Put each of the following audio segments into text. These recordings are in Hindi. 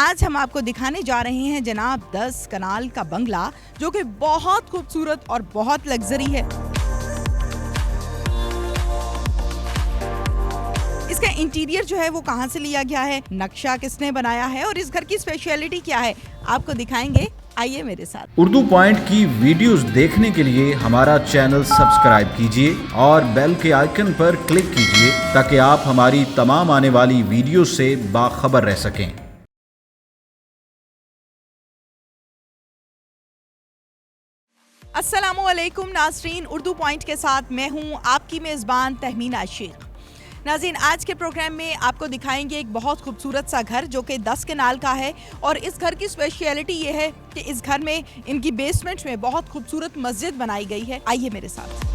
आज हम आपको दिखाने जा रहे हैं जनाब 10 कनाल का बंगला, जो कि बहुत खूबसूरत और बहुत लग्जरी है। इसका इंटीरियर जो है वो कहाँ से लिया गया है, नक्शा किसने बनाया है और इस घर की स्पेशलिटी क्या है, आपको दिखाएंगे। आइए मेरे साथ। उर्दू पॉइंट की वीडियोस देखने के लिए हमारा चैनल सब्सक्राइब कीजिए और बेल के आइकन पर क्लिक कीजिए ताकि आप हमारी तमाम आने वाली वीडियो से बाखबर रह सकें। अस्सलामुअलैकुम नाज़रीन, उर्दू पॉइंट के साथ मैं हूँ आपकी मेज़बान तहमीना शेख। नाज़रीन, आज के प्रोग्राम में आपको दिखाएंगे एक बहुत खूबसूरत सा घर जो कि 10 कनाल का है और इस घर की स्पेशलिटी ये है कि इस घर में इनकी बेसमेंट में बहुत खूबसूरत मस्जिद बनाई गई है। आइए मेरे साथ।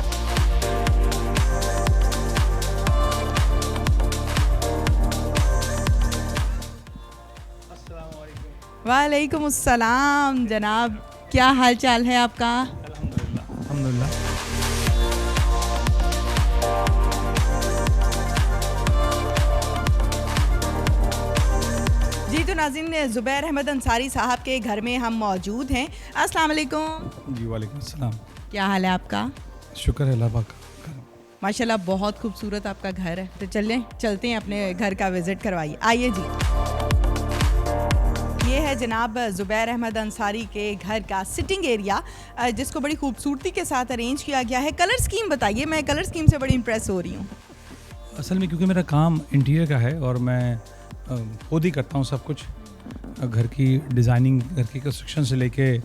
वालेकुम अस्सलाम जनाब, क्या हाल चाल है आपका? अल्हम्दुलिल्लाह। जी तो नाज़रीन, ज़ुबैर अहमद अंसारी साहब के घर में हम मौजूद हैं। अस्सलाम वालेकुम। जी वालेकुम सलाम। क्या हाल है आपका? शुक्र है अल्लाह पाक का। माशाल्लाह बहुत खूबसूरत आपका घर है। तो चलते हैं अपने घर का विज़िट करवाइए। आइए जी। ये है जनाब ज़ुबैर अहमद अंसारी के घर का सिटिंग एरिया, जिसको बड़ी खूबसूरती के साथ अरेंज किया गया है। कलर स्कीम बताइए, मैं कलर स्कीम से बड़ी इम्प्रेस हो रही हूँ। असल में क्योंकि मेरा काम इंटीरियर का है और मैं खुद ही करता हूँ सब कुछ, घर की डिज़ाइनिंग, घर की कंस्ट्रक्शन से लेके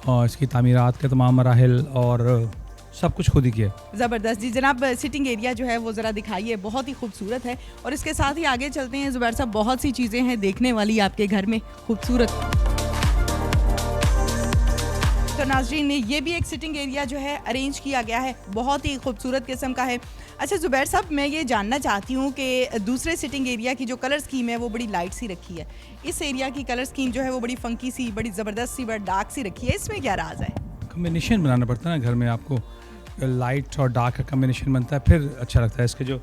और इसकी तामीरात के तमाम मराहिल और सब कुछ खुद ही किया। ज़बरदस्त जी। जनाब सिटिंग एरिया जो है वो ज़रा दिखाइए, बहुत ही खूबसूरत है। और इसके साथ ही आगे चलते हैं ज़ुबैर साहब, बहुत सी चीज़ें हैं देखने वाली आपके घर में खूबसूरत। तो नाज़रीन, ये भी एक सिटिंग एरिया जो है अरेंज किया गया है, बहुत ही खूबसूरत किस्म का है। अच्छा ज़ुबैर साहब, मैं ये जानना चाहती हूँ कि दूसरे सिटिंग एरिया की जो कलर स्कीम है वो बड़ी लाइट सी रखी है, इस एरिया की कलर स्कीम जो है वो बड़ी फंकी सी, बड़ी ज़बरदस्त सी, बड़ी डार्क सी रखी है, इसमें क्या राज है? कम्बिनेशन बनाना पड़ता है ना घर में, आपको लाइट और डार्क का कम्बिनेशन बनता है, फिर अच्छा लगता है। इसके जो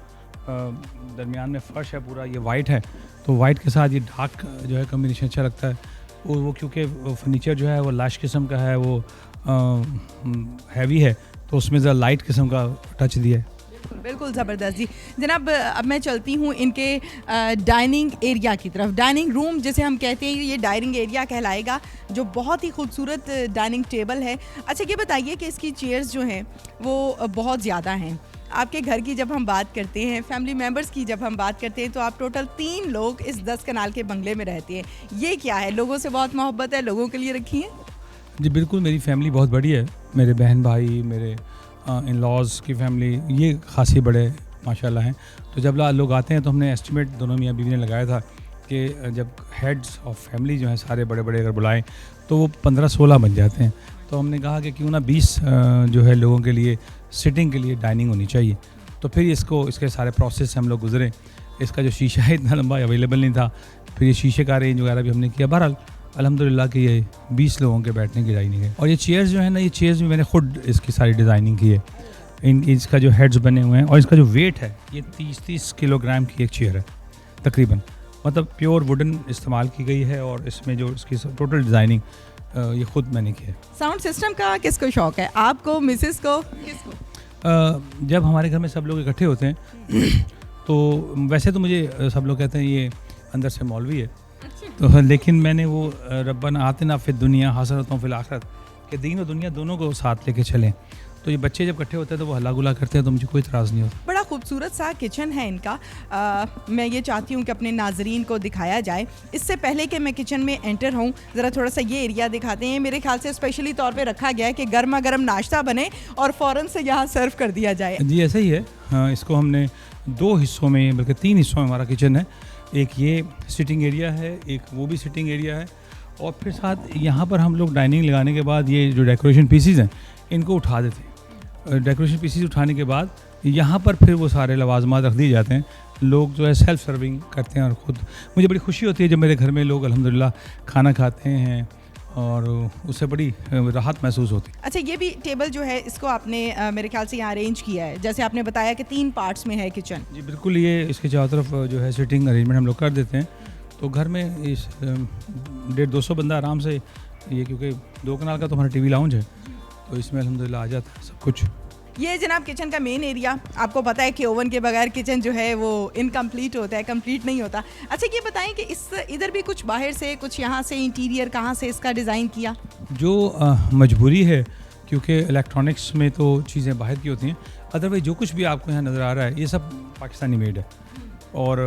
दरमियान में फ़र्श है पूरा ये वाइट है, तो वाइट के साथ ये डार्क जो है कम्बिनेशन अच्छा लगता है। वो क्योंकि फर्नीचर जो है वो लैश किस्म का है, वो हैवी है, तो उसमें ज़रा लाइट किस्म का टच दिया है। बिल्कुल ज़बरदस्त जी। जनाब अब मैं चलती हूँ इनके डाइनिंग एरिया की तरफ। डाइनिंग रूम जिसे हम कहते हैं, ये डाइनिंग एरिया कहलाएगा, जो बहुत ही खूबसूरत डाइनिंग टेबल है। अच्छा ये बताइए कि इसकी चेयर्स जो हैं वो बहुत ज़्यादा हैं। आपके घर की जब हम बात करते हैं, फैमिली मेम्बर्स की जब हम बात करते हैं, तो आप टोटल 3 लोग इस 10 कनाल के बंगले में रहते हैं। ये क्या है? लोगों से बहुत मोहब्बत है, लोगों के लिए रखी है? जी बिल्कुल, मेरी फैमिली बहुत बड़ी है। मेरे बहन भाई, मेरे इन लॉज़ की फैमिली, ये खासी बड़े माशाल्लाह हैं। तो जब लोग आते हैं तो हमने एस्टिमेट दोनों मियाँ बीवी ने लगाया था कि जब हेड्स ऑफ फैमिली जो हैं सारे बड़े बड़े अगर बुलाएं तो वो 15-16 बन जाते हैं। तो हमने कहा कि क्यों ना 20 जो है लोगों के लिए सिटिंग के लिए डाइनिंग होनी चाहिए। तो फिर इसके सारे प्रोसेस से हम लोग गुजरे। इसका जो शीशा है इतना लंबा अवेलेबल नहीं था, फिर ये शीशे का अरेंज वगैरह भी हमने किया। बहरहाल अल्हम्दुलिल्लाह कि ये 20 लोगों के बैठने की डाइनिंग है। और ये चेयर्स जो है ना, ये चेयर्स भी मैंने खुद इसकी सारी डिज़ाइनिंग की है। इसका जो हेड्स बने हुए हैं और इसका जो वेट है, ये 30 किलोग्राम की एक चेयर है तकरीबन, मतलब प्योर वुडन इस्तेमाल की गई है। और इसमें जो इसकी टोटल डिज़ाइनिंग ये खुद मैंने की है। साउंड सिस्टम का किसको शौक है, आपको, मिसेस को, किसको? जब हमारे घर में सब लोग इकट्ठे होते हैं तो वैसे तो मुझे सब लोग कहते हैं ये अंदर से मौलवी है, तो लेकिन मैंने वो रब्बना आतिना फिद दुनिया हसनतुन फिल आखिरत के दीन और दुनिया दोनों को साथ लेके चलें। तो ये बच्चे जब इकट्ठे होते हैं तो वो हल्ला गुला करते हैं, तो मुझे कोई इतराज़ नहीं होता। बड़ा खूबसूरत सा किचन है इनका। मैं ये चाहती हूँ कि अपने नाजरीन को दिखाया जाए। इससे पहले कि मैं किचन में एंटर हूँ, ज़रा थोड़ा सा ये एरिया दिखाते हैं। मेरे ख्याल से स्पेशली तौर पे रखा गया है कि गर्मा गर्म नाश्ता बने और फ़ौरन से यहाँ सर्व कर दिया जाए। जी ऐसा ही है। हाँ, इसको हमने 2 हिस्सों में, बल्कि 3 हिस्सों में हमारा किचन है। एक ये सिटिंग एरिया है, एक वो भी सिटिंग एरिया है, और फिर साथ यहाँ पर हम लोग डाइनिंग लगाने के बाद ये जो डेकोरेशन पीसीज हैं इनको उठा देते हैं। डेकोरेशन पीसीज उठाने के बाद यहाँ पर फिर वो सारे लवाजमात रख दिए जाते हैं। लोग जो है सेल्फ सर्विंग करते हैं और ख़ुद, मुझे बड़ी खुशी होती है जब मेरे घर में लोग अल्हम्दुलिल्लाह खाना खाते हैं और उससे बड़ी राहत महसूस होती है। अच्छा ये भी टेबल जो है इसको आपने मेरे ख्याल से यहाँ अरेंज किया है, जैसे आपने बताया कि 3 पार्ट्स में है किचन। जी बिल्कुल, ये इसके चारों तरफ जो है सिटिंग अरेंजमेंट हम लोग कर देते हैं। तो घर में इस 150-200 बंदा आराम से, ये क्योंकि 2 कनाल का तो हमारा टीवी लाउंज है, तो इसमें अल्हम्दुलिल्लाह आ जाता है सब कुछ। ये जनाब किचन का मेन एरिया। आपको पता है कि ओवन के बगैर किचन जो है वो इनकम्प्लीट होता है, कंप्लीट नहीं होता। अच्छा ये बताएं कि इस इधर भी कुछ बाहर से, कुछ यहाँ से इंटीरियर कहाँ से इसका डिज़ाइन किया? जो मजबूरी है, क्योंकि इलेक्ट्रॉनिक्स में तो चीज़ें बाहर की होती हैं, अदरवाइज जो कुछ भी आपको यहाँ नज़र आ रहा है ये सब पाकिस्तानी मेड है। और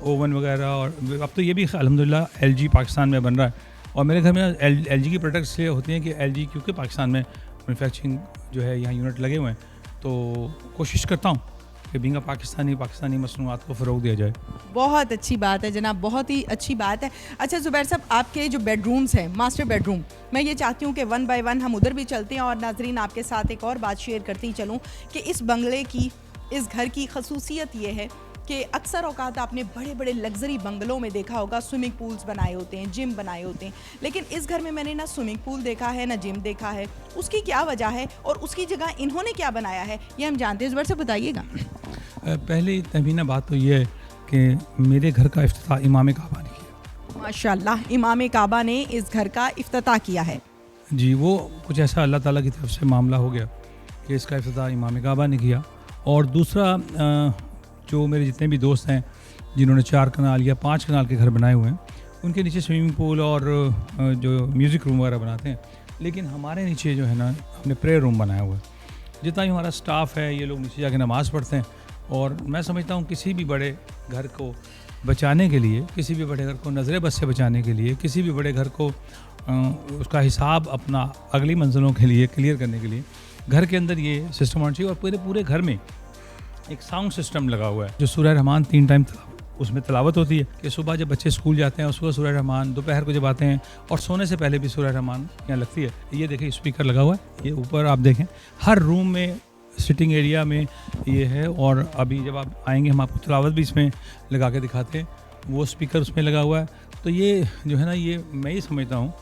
ओवन वगैरह, और अब तो ये भी अल्हम्दुलिल्लाह LG पाकिस्तान में बन रहा है। और मेरे घर में LG की प्रोडक्ट्स इसलिए होती हैं कि LG क्योंकि पाकिस्तान में मैन्युफैक्चरिंग जो है यहाँ यूनिट लगे हुए हैं, तो कोशिश करता हूँ कि बींगा पाकिस्तानी मसनूआत को फ़रोग दिया जाए। बहुत अच्छी बात है जनाब, बहुत ही अच्छी बात है। अच्छा ज़ुबैर साहब, आपके जो बेडरूम्स हैं, मास्टर बेडरूम, मैं ये चाहती हूँ कि 1 बाय 1 हम उधर भी चलते हैं। और नाजरीन आपके साथ एक और बात शेयर करती चलूँ कि इस बंगले की, इस घर की खसूसियत ये है कि अक्सर औकात आपने बड़े बड़े लग्जरी बंगलों में देखा होगा स्विमिंग पूल्स बनाए होते हैं, जिम बनाए होते हैं, लेकिन इस घर में मैंने ना स्विमिंग पूल देखा है ना जिम देखा है। उसकी क्या वजह है और उसकी जगह इन्होंने क्या बनाया है, ये हम जानते हैं। ज़ुबैर से बताइएगा। पहली तहमीना बात तो ये है कि मेरे घर का इफ्तिताह इमाम काबा ने किया। माशाल्लाह, इमाम काबा ने इस घर का इफ्तिताह किया है। जी, वो कुछ ऐसा अल्लाह ताला की तरफ से मामला हो गया कि इसका इफ्तिताह इमाम काबा ने किया। और दूसरा, जो मेरे जितने भी दोस्त हैं जिन्होंने 4 कनाल या 5 कनाल के घर बनाए हुए हैं, उनके नीचे स्विमिंग पूल और जो म्यूज़िक रूम वगैरह बनाते हैं, लेकिन हमारे नीचे जो है ना हमने प्रेयर रूम बनाया हुआ है। जितना भी हमारा स्टाफ है ये लोग नीचे जाके नमाज़ पढ़ते हैं। और मैं समझता हूँ किसी भी बड़े घर को बचाने के लिए, किसी भी बड़े घर को नज़र बद से बचाने के लिए, किसी भी बड़े घर को उसका हिसाब अपना अगली मंजिलों के लिए क्लियर करने के लिए घर के अंदर ये सिस्टम होना चाहिए। और पूरे घर में एक साउंड सिस्टम लगा हुआ है, जो सूरह रहमान 3 टाइम उसमें तिलावत होती है कि सुबह जब बच्चे स्कूल जाते हैं उसको सूरह रहमान, दोपहर को जब आते हैं और सोने से पहले भी सूरह रहमान यहाँ लगती है। ये देखिए स्पीकर लगा हुआ है, ये ऊपर आप देखें हर रूम में, सिटिंग एरिया में ये है। और अभी जब आप आएंगे हम आपको तिलावत भी इसमें लगा के दिखाते हैं, वो स्पीकर उसमें लगा हुआ है। तो ये जो है ना, ये मैं ये समझता हूँ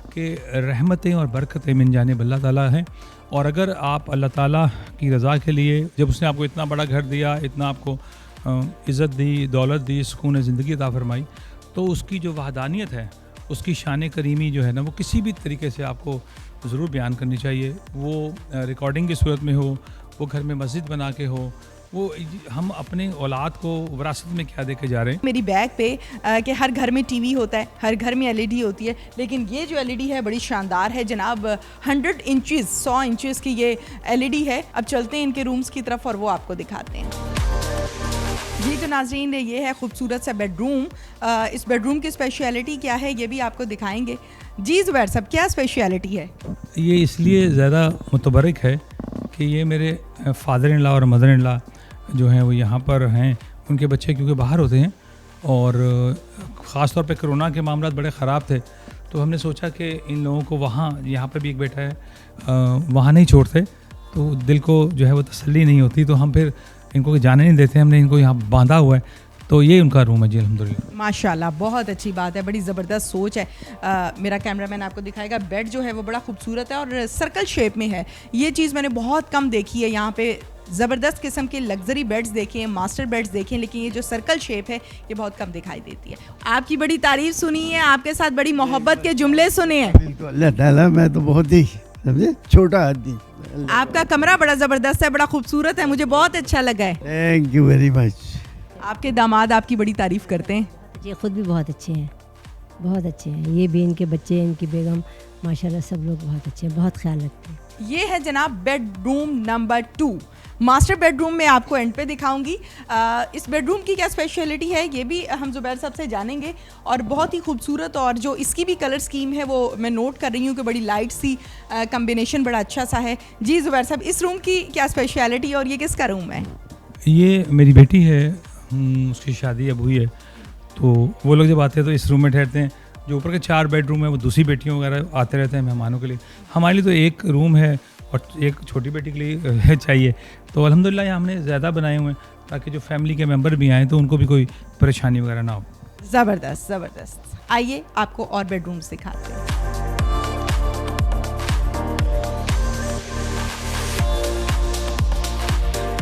कि रहमतें और बरकतें मिन जानिब अल्लाह ताला हैं। और अगर आप अल्लाह ताला की रज़ा के लिए, जब उसने आपको इतना बड़ा घर दिया, इतना आपको इज़्ज़त दी, दौलत दी, सुकून ज़िंदगी अता फरमाई, तो उसकी जो वहदानियत है, उसकी शान करीमी जो है ना, वो किसी भी तरीके से आपको ज़रूर बयान करनी चाहिए। वो रिकॉर्डिंग की सूरत में हो, वो घर में मस्जिद बना के हो, वो हम अपने औलाद को विरासत में क्या देके जा रहे हैं। मेरी बैग पे कि हर घर में टीवी होता है, हर घर में LED होती है, लेकिन ये जो LED है बड़ी शानदार है जनाब। 100 इंचेस 100 इंचेस की ये LED है। अब चलते हैं इनके रूम्स की तरफ और वो आपको दिखाते हैं। जी तो नाज़रीन, ये है खूबसूरत सा बेडरूम। इस बेडरूम की स्पेशलिटी क्या है ये भी आपको दिखाएंगे। जी ज़ुबैर साहब, क्या स्पेशलिटी है? ये इसलिए ज़्यादा मुतबरक है कि ये मेरे फादर इन लॉ और मदर इन लॉ जो हैं वो यहाँ पर हैं। उनके बच्चे क्योंकि बाहर होते हैं और ख़ास तौर पे कोरोना के मामला बड़े ख़राब थे, तो हमने सोचा कि इन लोगों को वहाँ, यहाँ पर भी एक बेटा है, वहाँ नहीं छोड़ते, तो दिल को जो है वो तसल्ली नहीं होती, तो हम फिर इनको जाने नहीं देते, हमने इनको यहाँ बांधा हुआ है। तो ये उनका रूम है जी, अल्हम्दुलिल्लाह। माशाल्लाह, बहुत अच्छी बात है, बड़ी ज़बरदस्त सोच है। मेरा कैमरामैन आपको दिखाएगा। बेड जो है वो बड़ा खूबसूरत है और सर्कल शेप में है। ये चीज़ मैंने बहुत कम देखी है यहाँ पे। ज़बरदस्त किस्म के लग्जरी बेड्स देखे हैं, मास्टर बेड्स देखे हैं, लेकिन ये जो सर्कल शेप है ये बहुत कम दिखाई देती है। आपकी बड़ी तारीफ़ सुनी है, आपके साथ बड़ी मोहब्बत के जुमले सुने हैं। बिल्कुल, अल्लाह ताला, मैं तो बहुत ही समझे छोटा आदमी। आपका कमरा बड़ा ज़बरदस्त है, बड़ा खूबसूरत है, मुझे बहुत अच्छा लगा है। Thank you very much. आपके दामाद आपकी बड़ी तारीफ़ करते हैं। ये खुद भी बहुत अच्छे हैं, बहुत अच्छे हैं। ये भी, इनके बच्चे, इनकी बेगम, माशाल्लाह सब लोग बहुत अच्छे हैं, बहुत ख्याल रखते हैं। ये है जनाब बेडरूम नंबर 2। मास्टर बेडरूम में आपको एंड पे दिखाऊंगी। इस बेडरूम की क्या स्पेशलिटी है ये भी हम ज़ुबैर साहब से जानेंगे। और बहुत ही खूबसूरत, और जो इसकी भी कलर स्कीम है वो मैं नोट कर रही हूँ कि बड़ी लाइट सी कम्बिनेशन, बड़ा अच्छा सा है। जी ज़ुबैर साहब, इस रूम की क्या स्पेशलिटी और ये किसका रूम है? ये मेरी बेटी है, उसकी शादी अब हुई है, तो वो लोग जब आते हैं तो इस रूम में ठहरते हैं। जो ऊपर के 4 बेडरूम है वो दूसरी बेटियों वगैरह आते रहते हैं मेहमानों के लिए। हमारे लिए तो एक रूम है और एक छोटी बेटी के लिए चाहिए, तो अल्हम्दुलिल्लाह यहाँ हमने ज़्यादा बनाए हुए हैं ताकि जो फैमिली के मेंबर भी आएँ तो उनको भी कोई परेशानी वगैरह ना हो। ज़बरदस्त ज़बरदस्त। आइए आपको और बेडरूम्स दिखाते हैं।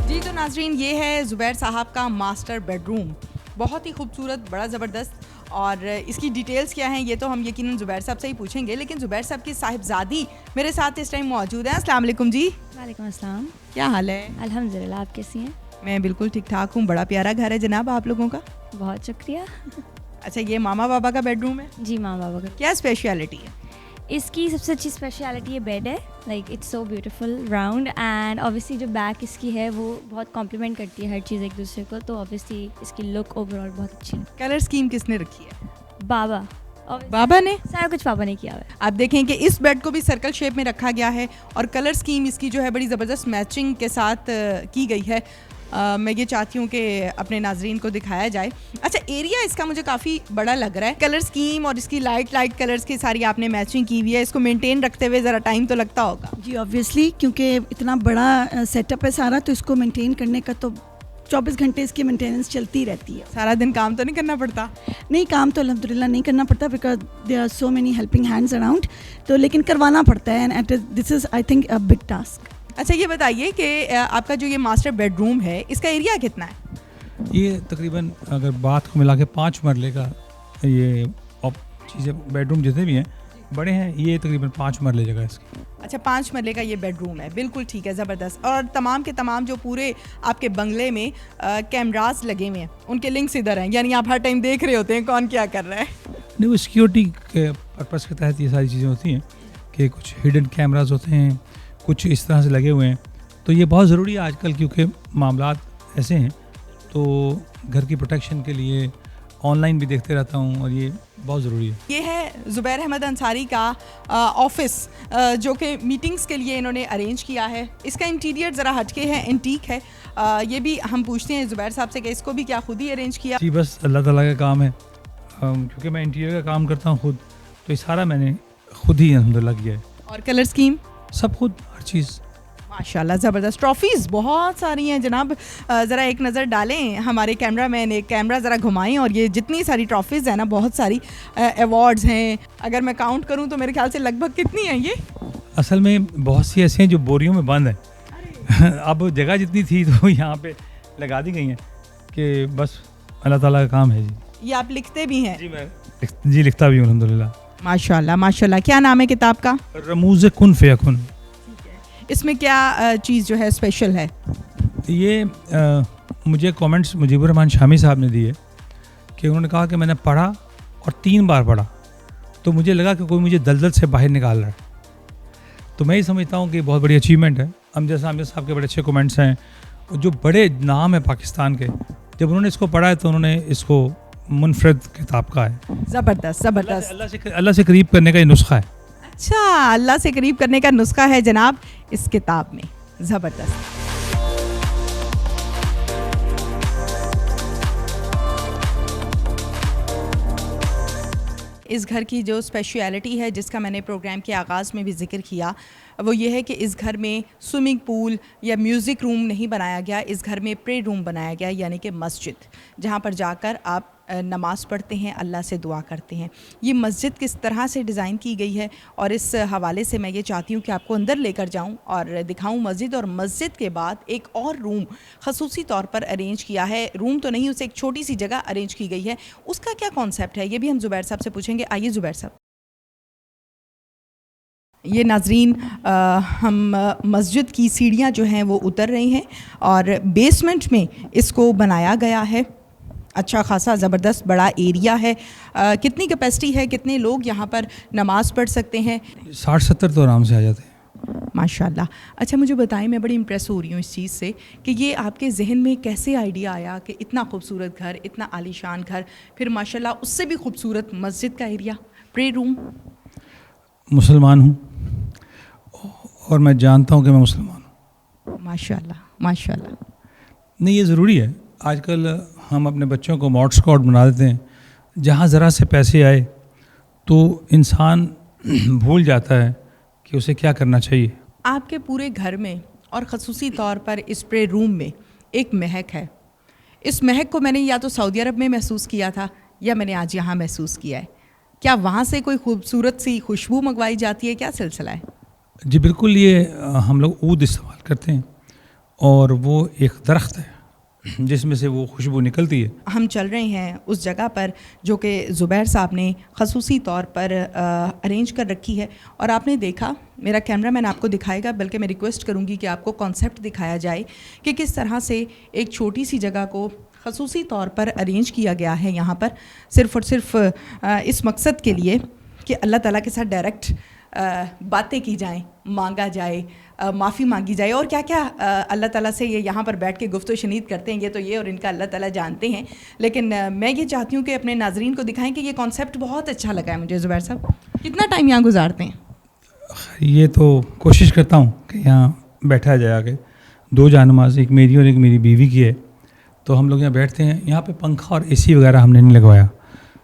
जी तो नाजरीन, ये है ज़ुबैर साहब का मास्टर बेडरूम। बहुत ही खूबसूरत, बड़ा ज़बरदस्त। और इसकी डिटेल्स क्या हैं ये तो हम यकीनन ज़ुबैर साहब से ही पूछेंगे, लेकिन ज़ुबैर साहब की साहिबजादी मेरे साथ इस टाइम मौजूद हैं। अस्सलाम वालेकुम जी। वालेकुम अस्सलाम। क्या हाल है? अल्हम्दुलिल्लाह, आप कैसी हैं? मैं बिल्कुल ठीक ठाक हूँ। बड़ा प्यारा घर है जनाब आप लोगों का। बहुत शुक्रिया। अच्छा, ये मामा बाबा का बेडरूम है? जी माँ बाबा का। क्या स्पेशलिटी है? इसकी सबसे अच्छी स्पेशलिटी ये बेड है, like it's so beautiful round, and obviously जो बैक इसकी है वो बहुत कॉम्प्लीमेंट करती है हर चीज़ एक दूसरे को, तो ऑब्वियसली इसकी लुक ओवरऑल बहुत अच्छी है। कलर स्कीम किसने रखी है? बाबा, बाबा ने सारा कुछ पापा ने किया हुआ है। आप देखें कि इस बेड को भी सर्कल शेप में रखा गया है और कलर स्कीम इसकी जो है बड़ी ज़बरदस्त मैचिंग के साथ की गई है। मैं ये चाहती हूँ कि अपने नाजरीन को दिखाया जाए। अच्छा, एरिया इसका मुझे काफ़ी बड़ा लग रहा है। कलर स्कीम और इसकी लाइट कलर्स की सारी आपने मैचिंग की हुई है। इसको मेंटेन रखते हुए ज़रा टाइम तो लगता होगा। जी ऑब्वियसली, क्योंकि इतना बड़ा सेटअप है सारा, तो इसको मेंटेन करने का तो 24 घंटे इसकी मेंटेनेंस चलती रहती है। सारा दिन काम तो नहीं करना पड़ता? नहीं, काम तो अल्हम्दुलिल्लाह नहीं करना पड़ता, because there are so many helping hands around, तो लेकिन करवाना पड़ता है, and this is I think a big task. अच्छा, ये बताइए कि आपका जो ये मास्टर बेडरूम है इसका एरिया कितना है? ये तकरीबन अगर बात को मिला के 5 मरले का ये चीज़ें बेडरूम जितने भी हैं बड़े हैं, ये तकरीबन 5 मरले जगह है इसकी। अच्छा, 5 मरले का ये बेडरूम है, बिल्कुल ठीक है, ज़बरदस्त। और तमाम के तमाम जो पूरे आपके बंगले में कैमरास लगे हुए हैं उनके लिंक्स इधर हैं, यानी आप हर टाइम देख रहे होते हैं कौन क्या कर रहा है। नहीं, वो सिक्योरिटी के पर्पज़ के तहत ये सारी चीज़ें होती हैं कि कुछ हिडन कैमरास होते हैं, कुछ इस तरह से लगे हुए हैं, तो ये बहुत ज़रूरी है आजकल, क्योंकि मामलात ऐसे हैं, तो घर की प्रोटेक्शन के लिए ऑनलाइन भी देखते रहता हूँ और ये बहुत ज़रूरी है। ये है ज़ुबैर अहमद अंसारी का ऑफिस, जो कि मीटिंग्स के लिए इन्होंने अरेंज किया है। इसका इंटीरियर ज़रा हटके है, एंटीक है। ये भी हम पूछते हैं ज़ुबैर साहब से कि इसको भी क्या खुद ही अरेंज किया? जी, बस अल्लाह ताला का काम है, क्योंकि मैं इंटीरियर का काम करता हूँ खुद, तो ये सारा मैंने खुद ही अल्हम्दुलिल्लाह किया है। और कलर स्कीम सब खुद, हर चीज़। माशाल्लाह, ज़बरदस्त। ट्रॉफ़ीज़ बहुत सारी हैं जनाब। ज़रा एक नज़र डालें, हमारे कैमरामैन एक कैमरा ज़रा घुमाएं, और ये जितनी सारी ट्रॉफ़ीज़ हैं ना, बहुत सारी अवार्ड्स हैं। अगर मैं काउंट करूं तो मेरे ख्याल से लगभग कितनी हैं ये? असल में बहुत सी ऐसी हैं जो बोरियों में बंद हैं। अब जगह जितनी थी तो यहाँ पे लगा दी गई हैं कि बस अल्लाह ताला का काम है जी। ये आप लिखते भी हैं? जी लिखता भी हूँ अल्हम्दुलिल्लाह। माशाल्लाह माशाल्लाह। क्या नाम है किताब का? रमूज़ कुन फ़यकुन। इसमें क्या चीज़ जो है स्पेशल है? ये मुझे कमेंट्स मुजीबुर रहमान शामी साहब ने दिए कि उन्होंने कहा कि मैंने पढ़ा और 3 बार पढ़ा, तो मुझे लगा कि कोई मुझे दलदल से बाहर निकाल रहा है, तो मैं ही समझता हूँ कि बहुत बड़ी अचीवमेंट है। अमजद साहब के बड़े अच्छे कमेंट्स हैं, जो बड़े नाम है पाकिस्तान के, जब उन्होंने इसको पढ़ा है तो उन्होंने इसको मुनफरद किताब का है। ज़बरदस्त ज़बरदस्त। अल्लाह से करीब करने का ये नुस्खा है। अच्छा, अल्लाह से करीब करने का नुस्खा है जनाब इस किताब में। ज़बरदस्त। इस घर की जो स्पेशलिटी है, जिसका मैंने प्रोग्राम के आगाज़ में भी ज़िक्र किया, वो ये है कि इस घर में स्विमिंग पूल या म्यूज़िक रूम नहीं बनाया गया। इस घर में प्रे रूम बनाया गया, यानी कि मस्जिद, जहाँ पर जाकर आप नमाज़ पढ़ते हैं, अल्लाह से दुआ करते हैं। ये मस्जिद किस तरह से डिज़ाइन की गई है, और इस हवाले से मैं ये चाहती हूँ कि आपको अंदर लेकर जाऊँ और दिखाऊँ मस्जिद, और मस्जिद के बाद एक और रूम ख़ुसूसी तौर पर अरेंज किया है। रूम तो नहीं, उसे एक छोटी सी जगह अरेंज की गई है। उसका क्या कॉन्सेप्ट है, ये भी हम ज़ुबैर साहब से पूछेंगे। आइए ज़ुबैर साहब। ये नाजरीन, हम मस्जिद की सीढ़ियाँ जो हैं वो उतर रही हैं, और बेसमेंट में इसको बनाया गया है। अच्छा खासा ज़बरदस्त बड़ा एरिया है। कितनी कैपेसिटी है, कितने लोग यहाँ पर नमाज़ पढ़ सकते हैं? 60-70 तो आराम से आ जाते हैं माशाल्लाह। अच्छा, मुझे बताएं, मैं बड़ी इम्प्रेस हो रही हूँ इस चीज़ से कि ये आपके जहन में कैसे आइडिया आया कि इतना खूबसूरत घर, इतना आलीशान घर, फिर माशाल्लाह उससे भी खूबसूरत मस्जिद का एरिया, प्रे रूम। मुसलमान हूँ और मैं जानता हूँ कि मैं मुसलमान हूँ। माशाल्लाह माशाल्लाह। नहीं, ये ज़रूरी है। आजकल हम अपने बच्चों को मॉड स्कॉट बना देते हैं, जहाँ ज़रा से पैसे आए तो इंसान भूल जाता है कि उसे क्या करना चाहिए। आपके पूरे घर में और ख़ुसूसी तौर पर इस प्रे रूम में एक महक है। इस महक को मैंने या तो सऊदी अरब में महसूस किया था या मैंने आज यहाँ महसूस किया है। क्या वहाँ से कोई खूबसूरत सी खुशबू मंगवाई जाती है, क्या सिलसिला है? जी बिल्कुल, ये हम लोग ऊद इस्तेमाल करते हैं, और वो एक दरख्त है जिसमें से वो खुशबू निकलती है। हम चल रहे हैं उस जगह पर जो कि ज़ुबैर साहब ने ख़ुसूसी तौर पर अरेंज कर रखी है, और आपने देखा, मेरा कैमरामैन आपको दिखाएगा, बल्कि मैं रिक्वेस्ट करूंगी कि आपको कॉन्सेप्ट दिखाया जाए कि किस तरह से एक छोटी सी जगह को ख़ुसूसी तौर पर अरेंज किया गया है यहाँ पर, सिर्फ़ और सिर्फ इस मकसद के लिए कि अल्लाह ताला के साथ डायरेक्ट बातें की जाएं, मांगा जाए, माफ़ी मांगी जाए, और क्या क्या अल्लाह ताला से ये यहाँ पर बैठ के गुफ्त शनीद करते हैं, ये तो ये और इनका अल्लाह ताला जानते हैं। लेकिन मैं ये चाहती हूँ कि अपने नाजरीन को दिखाएं कि ये कॉन्सेप्ट बहुत अच्छा लगा है मुझे। ज़ुबैर साहब, कितना टाइम यहाँ गुजारते हैं? ये तो कोशिश करता हूँ कि यहाँ बैठा जाए आके। 2 जानमाज़, एक मेरी और एक मेरी बीवी की है, तो हम लोग यहाँ बैठते हैं। यहाँ पे पंखा और एसी वगैरह हमने नहीं लगवाया,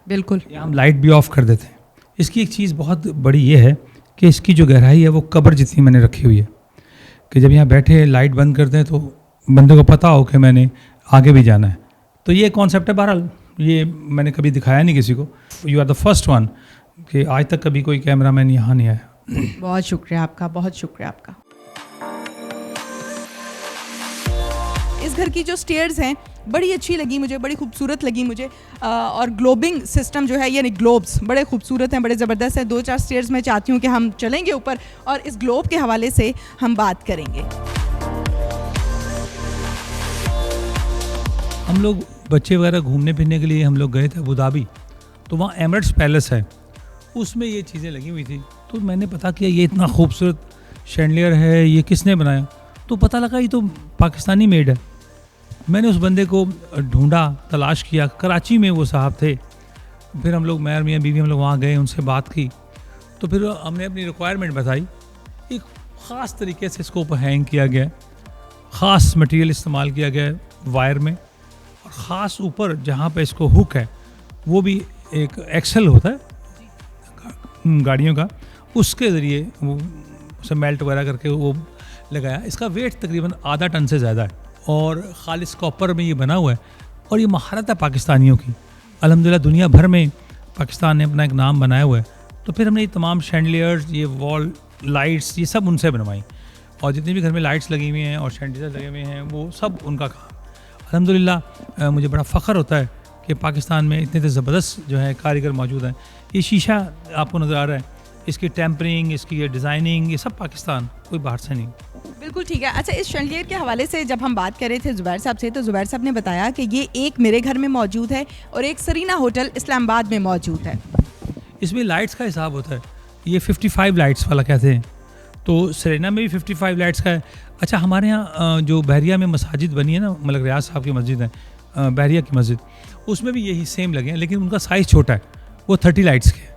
बिल्कुल। यहाँ हम लाइट भी ऑफ़ कर देते हैं। इसकी एक चीज़ बहुत बड़ी ये है कि इसकी जो गहराई है वो कब्र जितनी मैंने रखी हुई है, कि जब यहाँ बैठे लाइट बंद करते हैं तो बंदे को पता हो कि मैंने आगे भी जाना है। तो ये कॉन्सेप्ट है। बहरहाल ये मैंने कभी दिखाया नहीं किसी को। You are the first one कि आज तक कभी कोई कैमरामैन यहाँ नहीं आया। बहुत शुक्रिया आपका, बहुत शुक्रिया आपका। इस घर की जो स्टेयर्स हैं बड़ी अच्छी लगी मुझे, बड़ी खूबसूरत लगी मुझे, और ग्लोबिंग सिस्टम जो है, यानी ग्लोब्स बड़े खूबसूरत हैं, बड़े ज़बरदस्त हैं। 2-4 स्टेयर्स मैं चाहती हूँ कि हम चलेंगे ऊपर और इस ग्लोब के हवाले से हम बात करेंगे। हम लोग बच्चे वगैरह घूमने फिरने के लिए हम लोग गए थे अबू धाबी, तो वहाँ एमिरेट्स पैलेस है, उसमें ये चीज़ें लगी हुई थी। तो मैंने पता किया ये इतना खूबसूरत शैंडलियर है, ये किसने बनाया? तो पता लगा ये तो पाकिस्तानी मेड है। मैंने उस बंदे को ढूंढा, तलाश किया, कराची में वो साहब थे। फिर हम लोग, मैं और मियाँ बीवी, हम लोग वहाँ गए, उनसे बात की, तो फिर हमने अपनी रिक्वायरमेंट बताई। एक ख़ास तरीके से इसको ऊपर हैंग किया गया, ख़ास मटेरियल इस्तेमाल किया गया है वायर में, और ख़ास ऊपर जहाँ पे इसको हुक है वो भी एक एक्सेल होता है गाड़ियों का, उसके ज़रिए वो उसे मेल्ट वगैरह करके वो लगाया। इसका वेट तकरीबन आधा टन से ज़्यादा है और ख़ालिस कॉपर में ये बना हुआ है, और ये महारत है पाकिस्तानियों की। अल्हम्दुलिल्लाह दुनिया भर में पाकिस्तान ने अपना एक नाम बनाया हुआ है। तो फिर हमने ये तमाम शैंडलियर्स, ये वॉल लाइट्स, ये सब उनसे बनवाई, और जितनी भी घर में लाइट्स लगी हुई हैं और शैंडलियर लगे हुए हैं वो सब उनका काम। अल्हम्दुलिल्लाह मुझे बड़ा फ़ख्र होता है कि पाकिस्तान में इतने ज़बरदस्त जो है कारीगर मौजूद हैं। ये शीशा आपको नज़र आ रहा है, इसकी टेम्परिंग, इसकी ये डिज़ाइनिंग, ये सब पाकिस्तान, कोई बाहर से नहीं। बिल्कुल ठीक है। अच्छा, इस शैंडलियर के हवाले से जब हम बात कर रहे थे ज़ुबैर साहब से, तो ज़ुबैर साहब ने बताया कि ये एक मेरे घर में मौजूद है और एक सरीना होटल इस्लामाबाद में मौजूद है। इसमें लाइट्स का हिसाब होता है, ये 55 लाइट्स वाला कहते हैं, तो सरीना में भी 55 लाइट्स का है। अच्छा, हमारे यहाँ जो बहरिया में मसाजिद बनी है ना, मलक रियाज साहब की मस्जिद है, बहरिया की मस्जिद, उसमें भी यही सेम लगे हैं, लेकिन उनका साइज़ छोटा है, वो 30 लाइट्स के।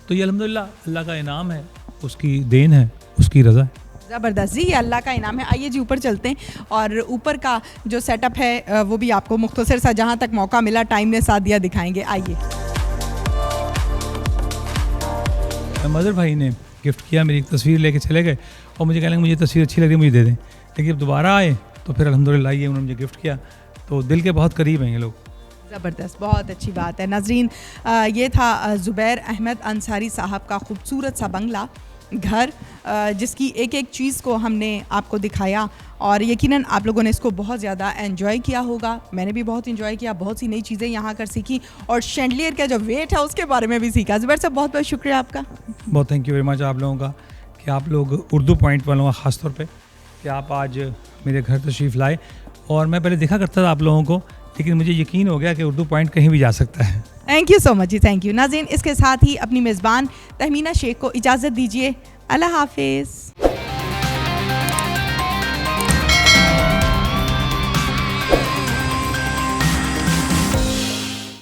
तो ये अल्हम्दुलिल्लाह अल्लाह का इनाम है, उसकी देन है, उसकी रज़ा है। ज़बरदस्त जी, ये अल्लाह का इनाम है। आइए जी ऊपर चलते हैं और ऊपर का जो सेटअप है वो भी आपको मुख्तसर सा, जहाँ तक मौका मिला, टाइम ने साथ दिया, दिखाएंगे। आइए। मदर भाई ने गिफ्ट किया, मेरी एक तस्वीर लेके चले गए और मुझे कहने लगे मुझे तस्वीर अच्छी लग रही है, मुझे दे दें। लेकिन अब दोबारा आए तो फिर अल्हम्दुलिल्लाह ये उन्होंने मुझे गिफ्ट किया, तो दिल के बहुत करीब हैं ये लोग। ज़बरदस्त, बहुत अच्छी बात है। नाज़रीन, ये था ज़ुबैर अहमद अंसारी साहब का खूबसूरत सा बंगला घर, जिसकी एक एक चीज़ को हमने आपको दिखाया, और यकीनन आप लोगों ने इसको बहुत ज़्यादा एंजॉय किया होगा। मैंने भी बहुत एंजॉय किया, बहुत सी नई चीज़ें यहाँ कर सीखी, और शैंडलियर का जो वेट है उसके बारे में भी सीखा। ज़ुबैर साहब, बहुत बहुत शुक्रिया आपका। बहुत थैंक यू वेरी मच आप लोगों का, कि आप लोग उर्दू पॉइंट वालों का ख़ास तौर पे, कि आप आज मेरे घर तशरीफ़ लाए। और मैं पहले देखा करता था आप लोगों को, लेकिन मुझे यकीन हो गया कि उर्दू पॉइंट कहीं भी जा सकता है। Thank you so much ji, thank you. नाज़रीन, इसके साथ ही अपनी मेज़बान तहमीना शेख को इजाज़त दीजिए। अल्लाह हाफिज़।